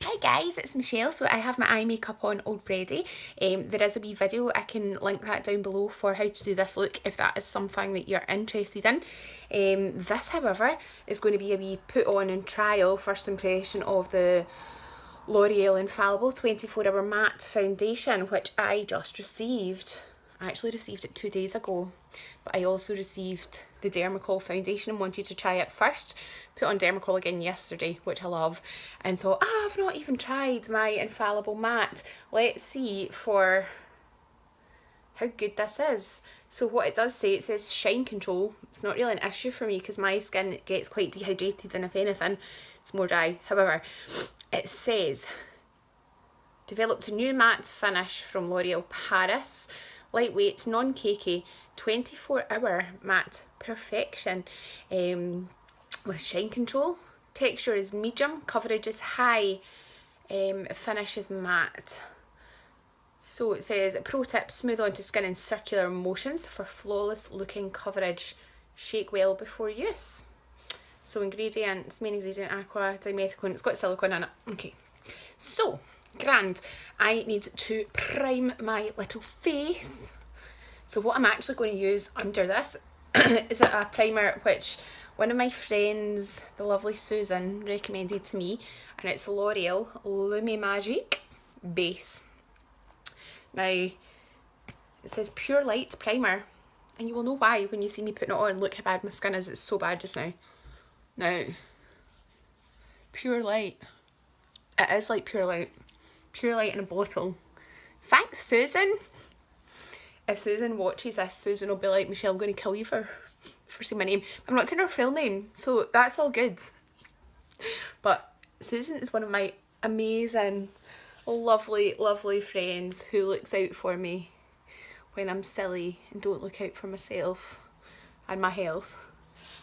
Hi guys, it's Michelle. So I have my eye makeup on already. There is a wee video, I can link that down below for how to do this look if that is something that you're interested in. This however is going to be a wee put on and trial first impression of the L'Oreal Infallible 24-hour matte foundation, which I just received. I actually received it 2 days ago, but I also received the Dermacol foundation and wanted to try it first. Put on Dermacol again yesterday, which I love, and thought, I've not even tried my Infallible Matte. Let's see for how good this is. So what it does say, it says shine control. It's not really an issue for me because my skin gets quite dehydrated, and if anything, it's more dry. However, it says developed a new matte finish from L'Oreal Paris. Lightweight, non-cakey, 24-hour matte perfection with shine control. Texture is medium, coverage is high, finish is matte. So it says, pro tip, smooth onto skin in circular motions for flawless looking coverage. Shake well before use. So ingredients, main ingredient aqua, dimethicone, it's got silicone in it. Okay, so grand. I need to prime my little face. So what I'm actually going to use under this is a primer which one of my friends, the lovely Susan, recommended to me, and it's L'Oreal Lumi Magic Base. Now, it says Pure Light Primer, and you will know why when you see me putting it on. Look how bad my skin is, it's so bad just now. Now, Pure Light. It is like Pure Light. Pure Light in a bottle. Thanks, Susan. If Susan watches this, Susan will be like, Michelle, I'm going to kill you for saying my name. I'm not saying her full name, so that's all good. But Susan is one of my amazing, lovely, lovely friends who looks out for me when I'm silly and don't look out for myself and my health.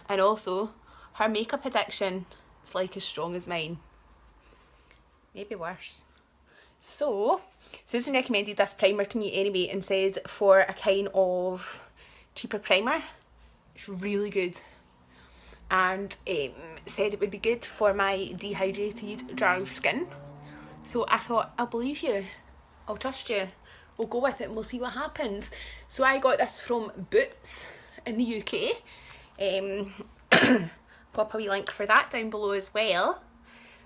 And also, her makeup addiction is like as strong as mine. Maybe worse. So, Susan recommended this primer to me anyway and says for a kind of cheaper primer, it's really good. And said it would be good for my dehydrated, dry skin. So I thought, I'll believe you. I'll trust you. We'll go with it and we'll see what happens. So I got this from Boots in the UK. Pop a wee link for that down below as well.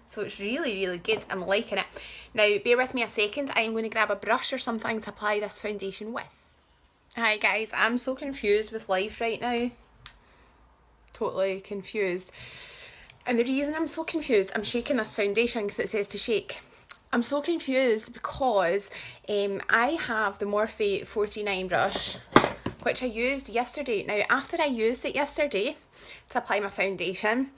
So it's really, really good. I'm liking it. Now, bear with me a second. I'm going to grab a brush or something to apply this foundation with. Hi guys, I'm so confused with life right now. Totally confused. And the reason I'm so confused, I'm shaking this foundation because it says to shake. I'm so confused because I have the Morphe 439 brush, which I used yesterday. Now, after I used it yesterday to apply my foundation,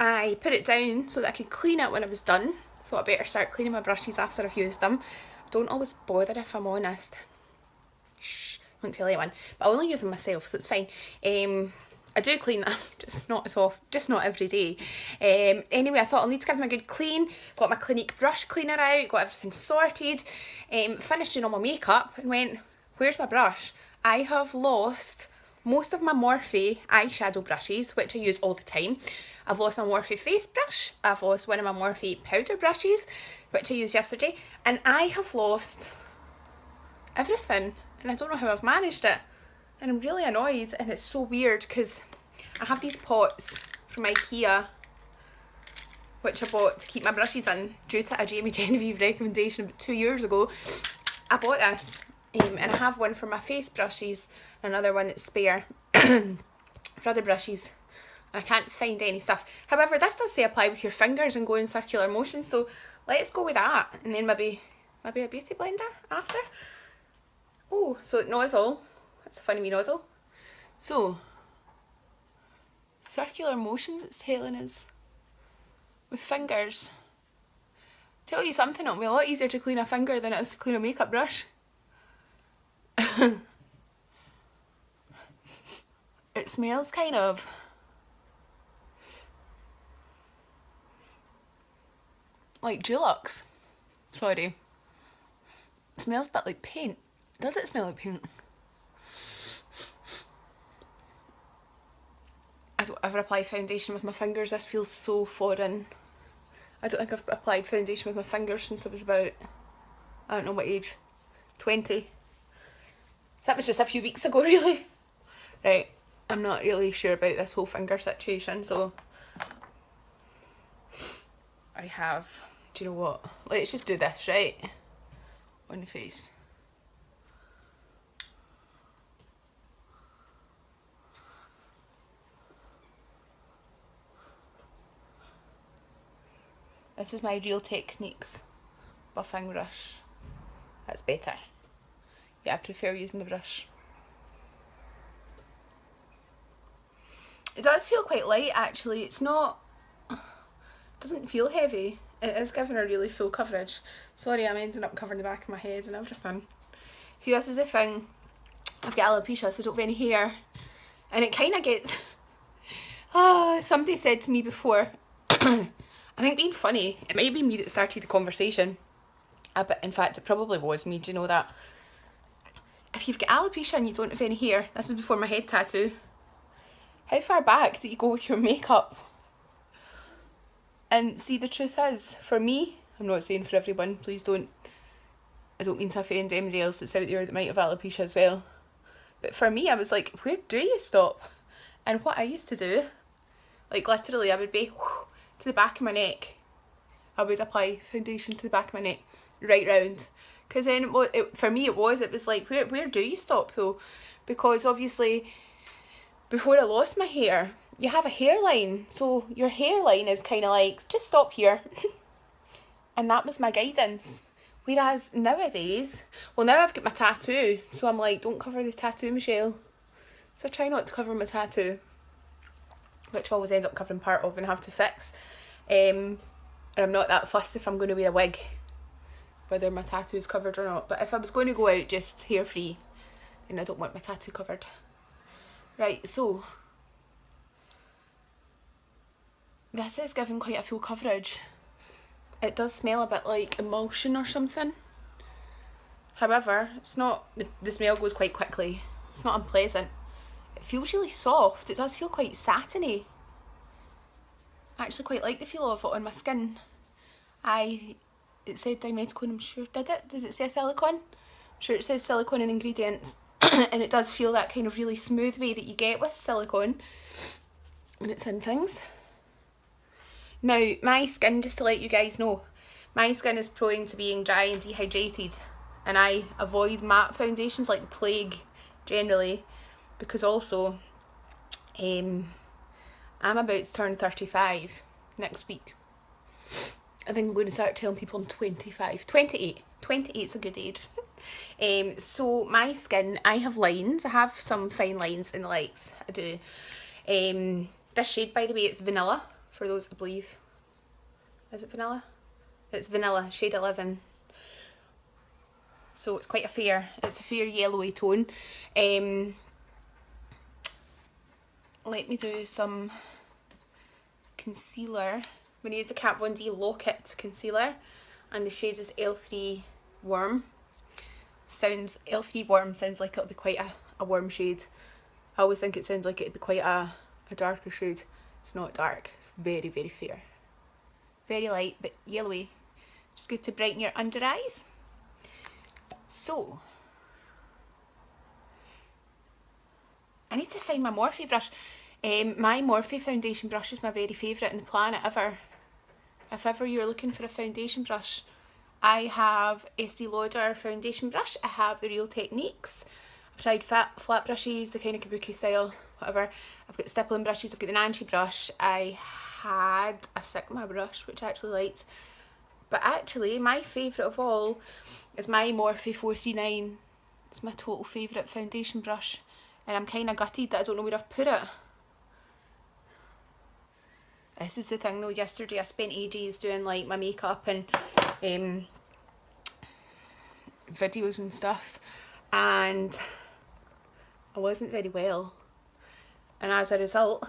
I put it down so that I could clean it when I was done. Thought I better start cleaning my brushes after I've used them. Don't always bother, if I'm honest. Shh, won't tell anyone. But I only use them myself, so it's fine. I do clean them, just not every day. Anyway, I thought I'll need to give them a good clean. Got my Clinique brush cleaner out, got everything sorted. Finished doing all my makeup and went, where's my brush? I have lost most of my Morphe eyeshadow brushes, which I use all the time. I've lost my Morphe face brush. I've lost one of my Morphe powder brushes, which I used yesterday. And I have lost everything. And I don't know how I've managed it. And I'm really annoyed. And it's so weird because I have these pots from IKEA, which I bought to keep my brushes in due to a Jamie Genevieve recommendation about 2 years ago. I bought this. And I have one for my face brushes and another one that's spare for other brushes. I can't find any stuff. However, this does say apply with your fingers and go in circular motion, so let's go with that. And then maybe a beauty blender after. Oh, so nozzle. That's a funny wee nozzle. So, circular motions it's telling us with fingers. Tell you something, it'll be a lot easier to clean a finger than it is to clean a makeup brush. It smells kind of like Dulux. Sorry. It smells a bit like paint. Does it smell like paint? I don't ever apply foundation with my fingers. This feels so foreign. I don't think I've applied foundation with my fingers since I was about, I don't know what age, 20. So that was just a few weeks ago, really. Right, I'm not really sure about this whole finger situation, so I have, do you know what, let's just do this, right, on the face. This is my Real Techniques buffing brush. That's better. Yeah, I prefer using the brush. It does feel quite light actually. It's not, doesn't feel heavy. It is giving a really full coverage. Sorry, I'm ending up covering the back of my head and everything. See, this is the thing. I've got alopecia, so I don't have any hair. And it kind of gets... somebody said to me before, I think being funny, it might be me that started the conversation. But in fact, it probably was me, do you know that? If you've got alopecia and you don't have any hair, this is before my head tattoo, how far back do you go with your makeup? And see, the truth is, for me, I'm not saying for everyone, please don't, I don't mean to offend anybody else that's out there that might have alopecia as well. But for me, I was like, where do you stop? And what I used to do, like literally I would be to the back of my neck. I would apply foundation to the back of my neck, right round. Because then for me it was like, where do you stop though? Because obviously, before I lost my hair, you have a hairline. So your hairline is kind of like, just stop here. And that was my guidance. Whereas nowadays, well now I've got my tattoo. So I'm like, don't cover the tattoo, Michelle. So I try not to cover my tattoo, which I always end up covering part of and have to fix. And I'm not that fussed if I'm going to wear a wig, whether my tattoo is covered or not. But if I was going to go out just hair free, then I don't want my tattoo covered. Right, so this is giving quite a full coverage. It does smell a bit like emulsion or something. However, it's not, the smell goes quite quickly. It's not unpleasant. It feels really soft. It does feel quite satiny. I actually quite like the feel of it on my skin. It said dimethicone, I'm sure. Did it? Does it say silicone? I'm sure it says silicone in ingredients. And it does feel that kind of really smooth way that you get with silicone when it's in things. Now, my skin, just to let you guys know, my skin is prone to being dry and dehydrated. And I avoid matte foundations like the plague, generally. Because also, I'm about to turn 35 next week. I think I'm going to start telling people I'm 25. 28. 28's a good age. So my skin, I have lines. I have some fine lines in the legs. I do. This shade, by the way, it's vanilla. For those that believe. Is it vanilla? It's vanilla, shade 11. So it's quite a fair yellowy tone. Let me do some concealer. I'm going to use the Kat Von D Lock-It concealer, and the shade is L3 Warm. L3 Warm sounds like it'll be quite a warm shade. I always think it sounds like it'd be quite a darker shade. It's not dark, it's very, very fair. Very light, but yellowy. Just good to brighten your under eyes. So, I need to find my Morphe brush. My Morphe foundation brush is my very favourite in the planet ever. If ever you're looking for a foundation brush, I have Estee Lauder foundation brush. I have the Real Techniques. I've tried flat brushes, the kind of kabuki style, whatever. I've got stippling brushes, I've got the Nancy brush. I had a Sigma brush, which I actually liked. But actually, my favourite of all is my Morphe 439. It's my total favourite foundation brush. And I'm kind of gutted that I don't know where I've put it. This is the thing though, yesterday I spent ages doing like my makeup and videos and stuff, and I wasn't very well, and as a result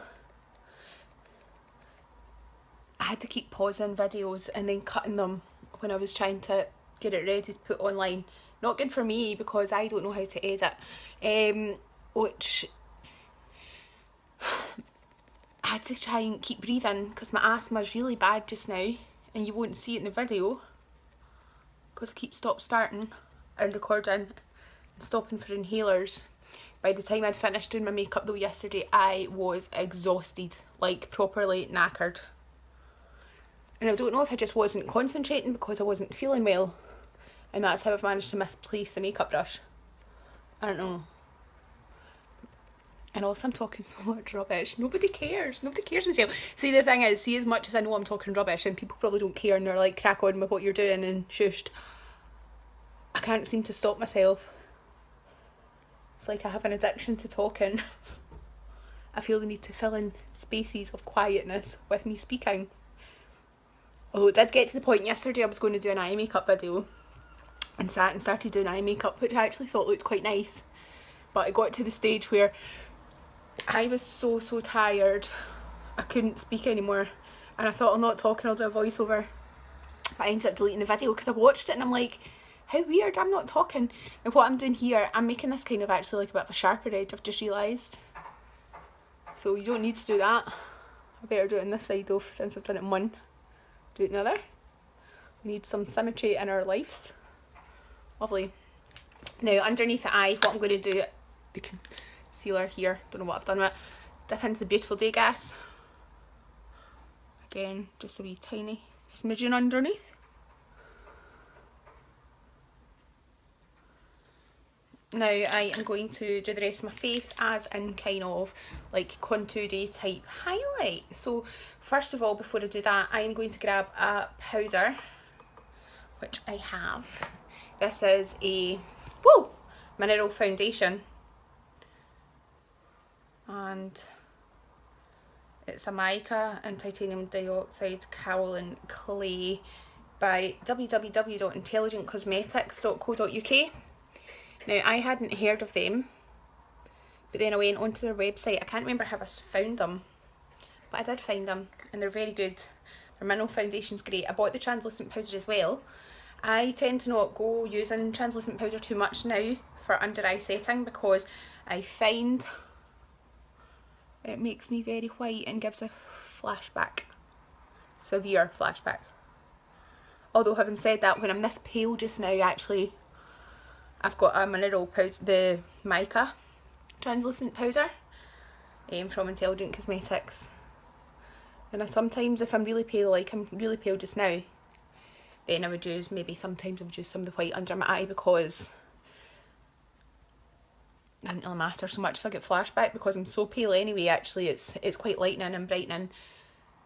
I had to keep pausing videos and then cutting them when I was trying to get it ready to put online. Not good for me because I don't know how to edit, which I had to try and keep breathing because my asthma is really bad just now, and you won't see it in the video because I keep starting and recording and stopping for inhalers. By the time I'd finished doing my makeup though yesterday, I was exhausted, like properly knackered. And I don't know if I just wasn't concentrating because I wasn't feeling well, and that's how I've managed to misplace the makeup brush. I don't know. And also I'm talking so much rubbish. Nobody cares. Nobody cares, Michelle. See, the thing is, see, as much as I know I'm talking rubbish and people probably don't care and they're like, crack on with what you're doing and shushed, I can't seem to stop myself. It's like I have an addiction to talking. I feel the need to fill in spaces of quietness with me speaking. Although it did get to the point yesterday I was going to do an eye makeup video and sat and started doing eye makeup, which I actually thought looked quite nice. But it got to the stage where I was so tired I couldn't speak anymore, and I thought, I'm not talking, I'll do a voiceover. But I ended up deleting the video because I watched it and I'm like, how weird, I'm not talking. And what I'm doing here, I'm making this kind of actually like a bit of a sharper edge, I've just realised. So you don't need to do that. I better do it on this side though, since I've done it in one. Do it in the other. We need some symmetry in our lives. Lovely. Now underneath the eye, what I'm going to do, the concealer here, don't know what I've done with it, dip into the Beautiful Day gas. Again, just a wee tiny smidgen underneath. Now I am going to do the rest of my face as in kind of like contoury type highlight. So first of all, before I do that, I am going to grab a powder, which I have. This is a mineral foundation, and it's a mica and titanium dioxide kaolin clay by www.intelligentcosmetics.co.uk. Now, I hadn't heard of them, but then I went onto their website. I can't remember how I found them, but I did find them, and they're very good. Their mineral foundation's great. I bought the translucent powder as well. I tend to not go using translucent powder too much now for under eye setting because I find it makes me very white and gives a flashback. Severe flashback. Although having said that, when I'm this pale just now, actually, I've got a mineral powder, the mica translucent powder from Intelligent Cosmetics. And I sometimes, if I'm really pale, like I'm really pale just now, then I would use, sometimes I would use some of the white under my eye because it doesn't really matter so much if I get flashback because I'm so pale anyway. Actually, it's quite lightening and brightening.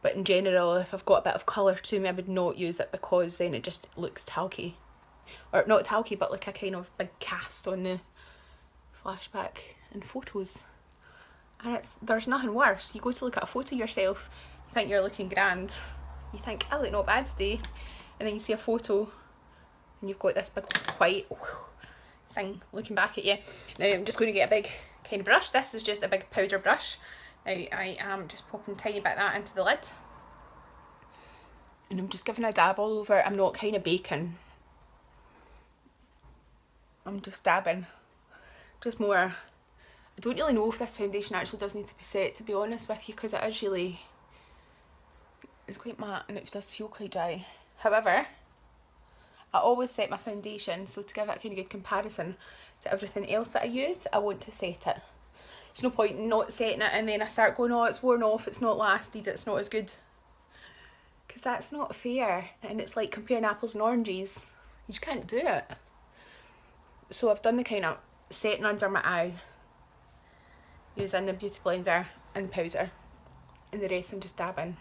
But in general, if I've got a bit of colour to me, I would not use it because then it just looks talky. Or not talky, but like a kind of big cast on the flashback in photos. And there's nothing worse. You go to look at a photo of yourself, you think you're looking grand, you think I look not bad today, and then you see a photo and you've got this big white thing looking back at you. Now I'm just going to get a big kind of brush. This is just a big powder brush. Now I am just popping a tiny bit of that into the lid, and I'm just giving a dab all over. I'm not kind of baking, I'm just dabbing, just more. I don't really know if this foundation actually does need to be set, to be honest with you, because it is really, it's quite matte and it does feel quite dry. However, I always set my foundation, so to give it a kind of good comparison to everything else that I use, I want to set it. There's no point in not setting it and then I start going, oh, it's worn off, it's not lasted, it's not as good. Because that's not fair, and it's like comparing apples and oranges. You just can't do it. So I've done the kind of setting under my eye using the beauty blender and powder, and the rest I'm just dabbing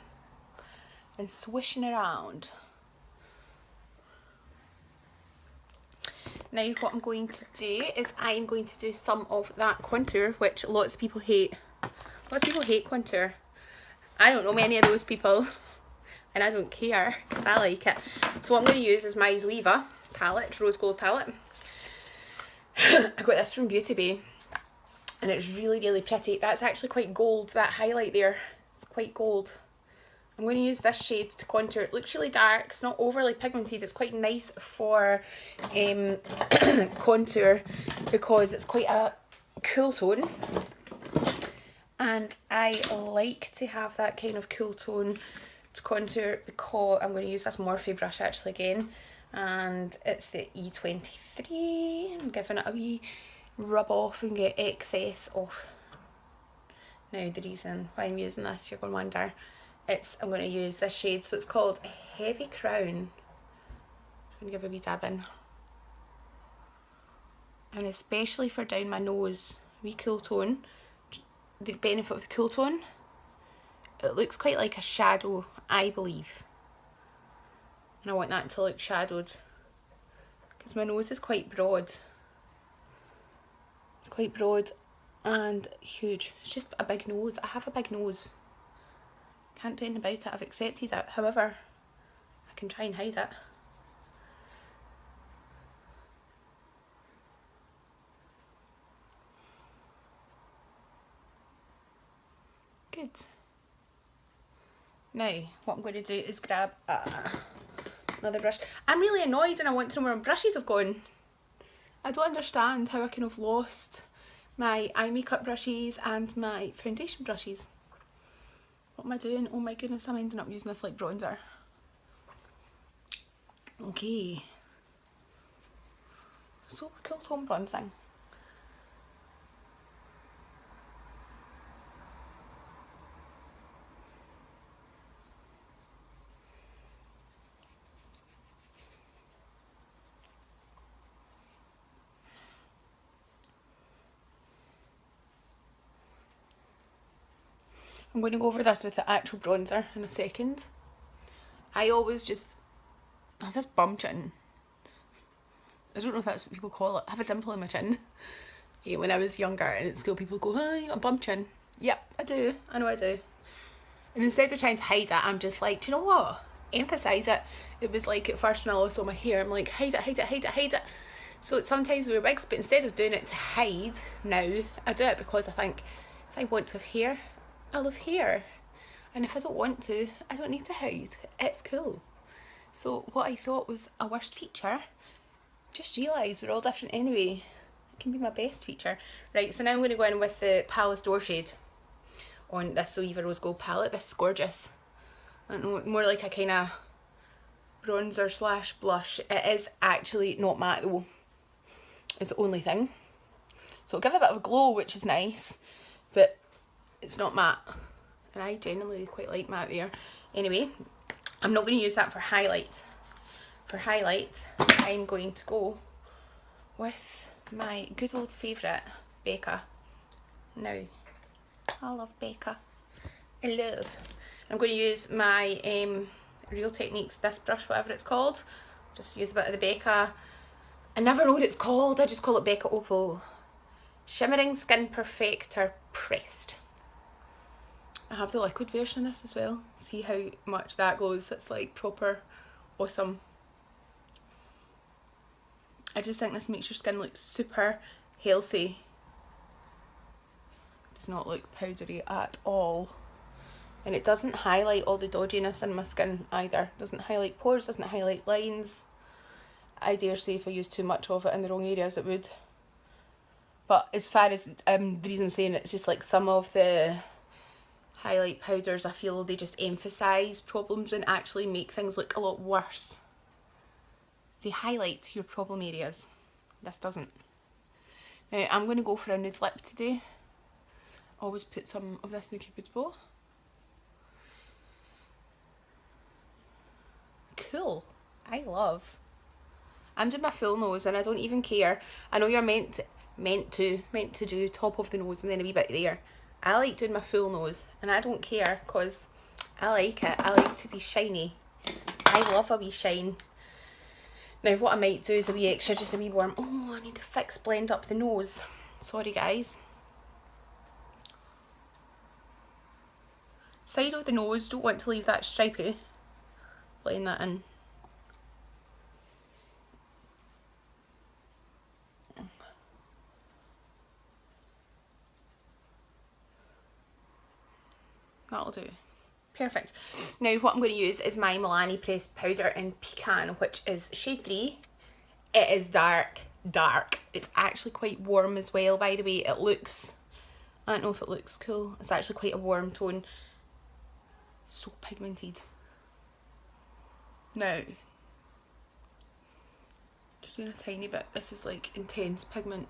and swishing around. Now what I'm going to do is I'm going to do some of that contour, which lots of people hate. Lots of people hate contour. I don't know many of those people, and I don't care because I like it. So what I'm going to use is my ZOEVA palette, rose gold palette. I got this from Beauty Bay and it's really pretty. That's actually quite gold, that highlight there, it's quite gold. I'm going to use this shade to contour. It looks really dark, it's not overly pigmented, it's quite nice for contour because it's quite a cool tone, and I like to have that kind of cool tone to contour because I'm going to use this Morphe brush actually again, and it's the E23. I'm giving it a wee rub off and get excess off. Now the reason why I'm using this, you're going to wonder, I'm going to use this shade, so it's called Heavy Crown. I'm going to give a wee dab in. And especially for down my nose, wee cool tone. The benefit of the cool tone, it looks quite like a shadow, I believe. And I want that to look shadowed, because my nose is quite broad. It's quite broad and huge. It's just a big nose. I have a big nose. Can't do anything about it. I've accepted it. However, I can try and hide it. Good. Now, what I'm going to do is grab another brush. I'm really annoyed and I want to know where my brushes have gone. I don't understand how I can have lost my eye makeup brushes and my foundation brushes. What am I doing? Oh my goodness, I'm ending up using this like bronzer. Okay. So cool tone bronzing. I'm going to go over this with the actual bronzer in a second. I always just have this bum chin. I don't know if that's what people call it. I have a dimple in my chin. Yeah, when I was younger and at school people go, oh, you got a bum chin. Yep, I do. I know I do. And instead of trying to hide it, I'm just like, do you know what? Emphasise it. It was like at first when I lost all my hair, I'm like, hide it, hide it, hide it, hide it. So sometimes we wear wigs, but instead of doing it to hide now, I do it because I think if I want to have hair, I'll have hair. And if I don't want to, I don't need to hide. It's cool. So what I thought was a worst feature, just realised we're all different anyway. It can be my best feature. Right, so now I'm going to go in with the Palace Door shade on this ZOEVA Rose Gold palette. This is gorgeous. I don't know, more like a kind of bronzer slash blush. It is actually not matte though. It's the only thing. So it'll give a bit of a glow, which is nice, but it's not matte. And I genuinely quite like matte there. Anyway, I'm not going to use that for highlight. For highlight, I'm going to go with my good old favourite, BECCA. Now, I love BECCA. I love. I'm going to use my Real Techniques, this brush, whatever it's called. Just use a bit of the BECCA. I never know what it's called. I just call it BECCA Opal. Shimmering Skin Perfector Pressed. I have the liquid version of this as well. See how much that glows. It's like proper awesome. I just think this makes your skin look super healthy. It does not look powdery at all. And it doesn't highlight all the dodginess in my skin either. It doesn't highlight pores, doesn't highlight lines. I dare say if I used too much of it in the wrong areas it would. But as far as the reason I'm saying it's just like some of the highlight powders, I feel they just emphasise problems and actually make things look a lot worse. They highlight your problem areas. This doesn't. Now I'm going to go for a nude lip today. Always put some of this in the Cupid's bow. Cool. I love. I'm doing my full nose and I don't even care. I know you're meant to do top of the nose and then a wee bit there. I like doing my full nose and I don't care because I like it. I like to be shiny. I love a wee shine. Now what I might do is a wee extra, just a wee warm. Oh, I need to fix blend up the nose. Sorry guys. Side of the nose, don't want to leave that stripy. Blend that in. That'll do. Perfect. Now what I'm going to use is my Milani pressed powder in Pecan, which is shade 3. It is dark. It's actually quite warm as well, by the way. It looks, I don't know if it looks cool. It's actually quite a warm tone. So pigmented. Now, just doing a tiny bit. This is like intense pigment.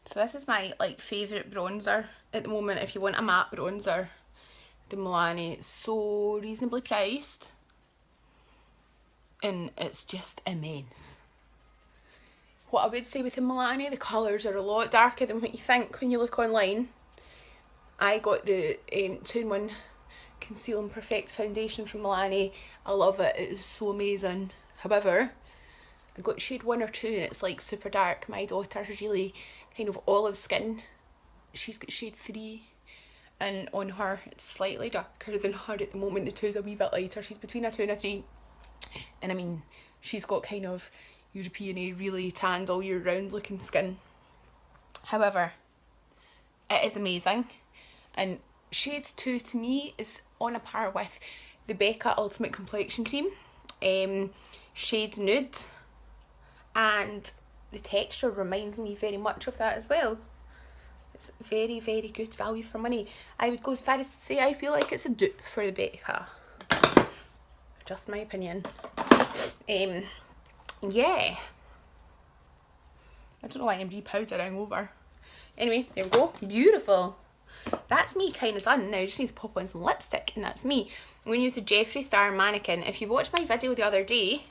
So this is my like favourite bronzer at the moment. If you want a matte bronzer, the Milani, it's so reasonably priced and it's just immense. What I would say with the Milani, the colours are a lot darker than what you think when you look online. I got the 2-in-1 Conceal and Perfect foundation from Milani. I love it, it is so amazing. However, I got shade 1 or 2 and it's like super dark. My daughter's really kind of olive skin. She's got shade 3 and on her it's slightly darker than her at the moment. The 2's a wee bit lighter. She's between a 2 and a 3. And I mean, she's got kind of European-y, really tanned all year round looking skin. However, it is amazing. And shade 2 to me is on a par with the BECCA Ultimate Complexion Cream. Shade Nude. And the texture reminds me very much of that as well. It's very, very good value for money. I would go as far as to say I feel like it's a dupe for the BECCA. Just my opinion. Yeah. I don't know why I'm repowdering over. Anyway, there we go. Beautiful. That's me kind of done. Now I just need to pop on some lipstick and that's me. I'm going to use the Jeffree Star Mannequin. If you watched my video the other day,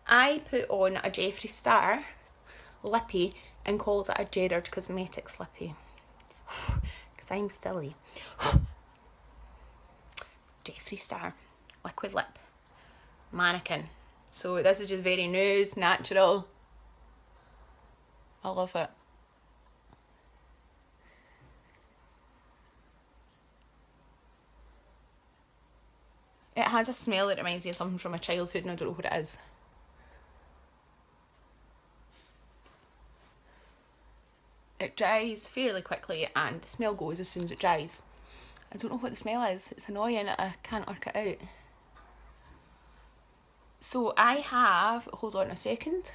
I put on a Jeffree Star lippy and called it a Gerard Cosmetics lippy. Because I'm silly. Jeffree Star liquid lip mannequin. So this is just very nude, natural. I love it. It has a smell that reminds me of something from my childhood and I don't know what it is. It dries fairly quickly and the smell goes as soon as it dries. I don't know what the smell is. It's annoying. I can't work it out. So I have, hold on a second.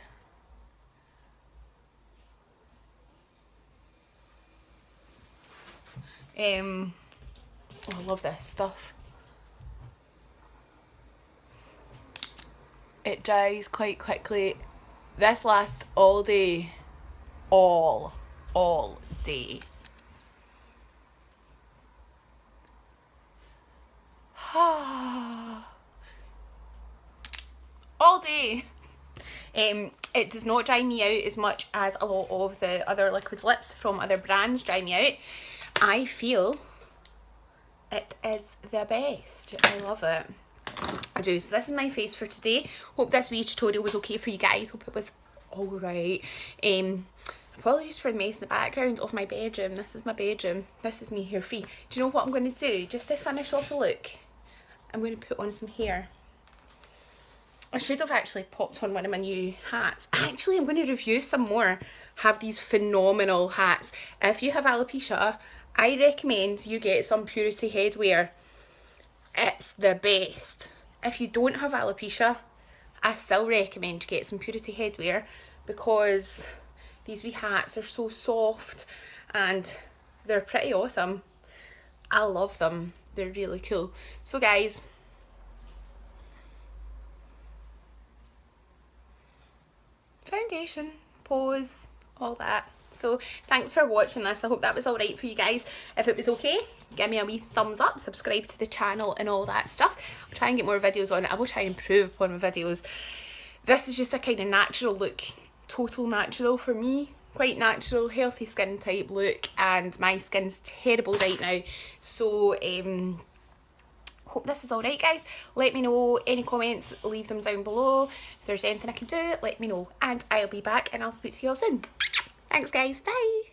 Oh, I love this stuff. It dries quite quickly. This lasts all day. All day. All day. It does not dry me out as much as a lot of the other liquid lips from other brands dry me out. I feel it is the best. I love it. I do. So this is my face for today. Hope this wee tutorial was okay for you guys. Hope it was alright. Apologies for the mess in the background of my bedroom. This is my bedroom. This is me hair free. Do you know what I'm going to do? Just to finish off the look, I'm going to put on some hair. I should have actually popped on one of my new hats. Actually, I'm going to review some more. Have these phenomenal hats. If you have alopecia, I recommend you get some Purity headwear. It's the best. If you don't have alopecia, I still recommend you get some Purity headwear because these wee hats are so soft and they're pretty awesome. I love them. They're really cool. So guys, foundation, pose, all that. So thanks for watching this. I hope that was all right for you guys. If it was okay, give me a wee thumbs up, subscribe to the channel and all that stuff. I'll try and get more videos on it. I will try and improve upon my videos. This is just a kind of natural look, total natural for me. Quite natural, healthy skin type look, and my skin's terrible right now. So hope this is alright guys. Let me know any comments, leave them down below. If there's anything I can do, let me know. And I'll be back and I'll speak to you all soon. Thanks guys, bye!